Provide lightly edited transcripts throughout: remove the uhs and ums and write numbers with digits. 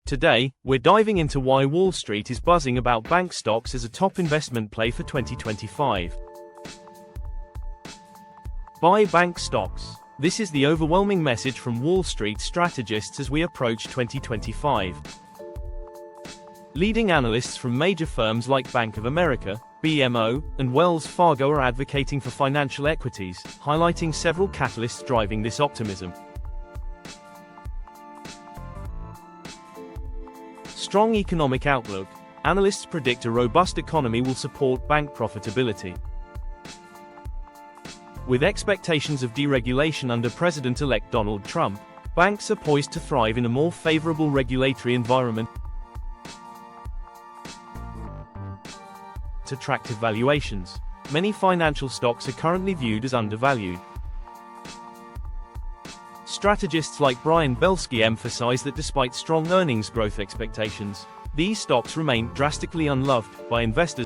Today, we're diving into why Wall Street is buzzing about bank stocks as a top investment play for 2025. Buy bank stocks. This is the overwhelming message from Wall Street strategists as we approach 2025. Leading analysts from major firms like Bank of America, BMO, and Wells Fargo are advocating for financial equities, highlighting several catalysts driving this optimism. Strong economic outlook. Analysts predict a robust economy will support bank profitability. With expectations of deregulation under President-elect Donald Trump, banks are poised to thrive in a more favorable regulatory environment. Attractive valuations. Many financial stocks are currently viewed as undervalued. Strategists like Brian Belsky emphasize that despite strong earnings growth expectations, these stocks remain drastically unloved by investors.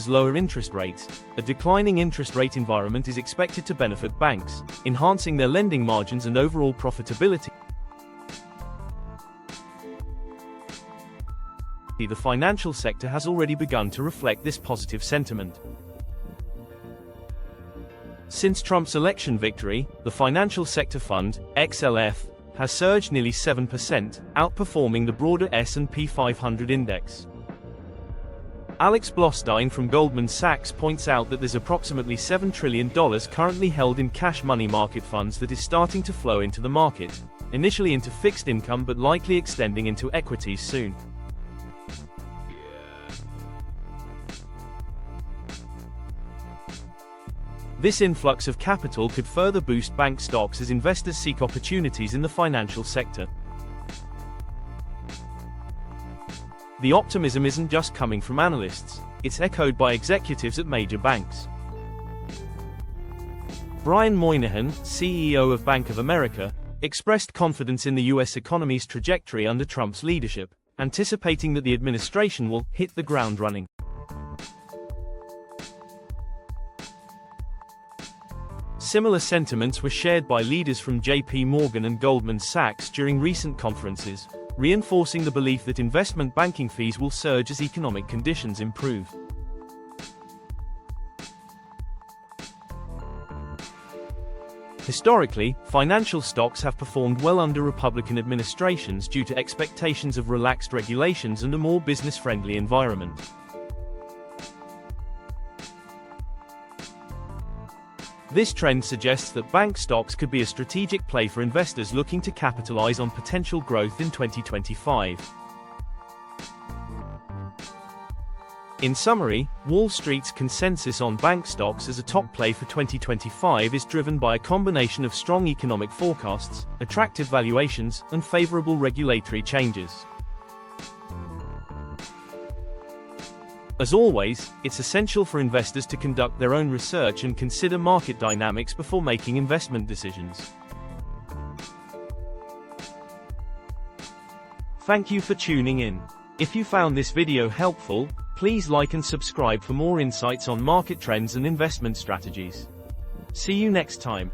Lower interest rates. A declining interest rate environment is expected to benefit banks, enhancing their lending margins and overall profitability. The financial sector has already begun to reflect this positive sentiment. Since Trump's election victory, the financial sector fund, XLF, has surged nearly 7%, outperforming the broader S&P 500 index. Alex Blostein from Goldman Sachs points out that there's approximately $7 trillion currently held in cash money market funds that is starting to flow into the market, initially into fixed income but likely extending into equities soon. This influx of capital could further boost bank stocks as investors seek opportunities in the financial sector. The optimism isn't just coming from analysts, it's echoed by executives at major banks. Brian Moynihan, CEO of Bank of America, expressed confidence in the U.S. economy's trajectory under Trump's leadership, anticipating that the administration will hit the ground running. Similar sentiments were shared by leaders from JP Morgan and Goldman Sachs during recent conferences, reinforcing the belief that investment banking fees will surge as economic conditions improve. Historically, financial stocks have performed well under Republican administrations due to expectations of relaxed regulations and a more business-friendly environment. This trend suggests that bank stocks could be a strategic play for investors looking to capitalize on potential growth in 2025. In summary, Wall Street's consensus on bank stocks as a top play for 2025 is driven by a combination of strong economic forecasts, attractive valuations, and favorable regulatory changes. As always, it's essential for investors to conduct their own research and consider market dynamics before making investment decisions. Thank you for tuning in. If you found this video helpful, please like and subscribe for more insights on market trends and investment strategies. See you next time.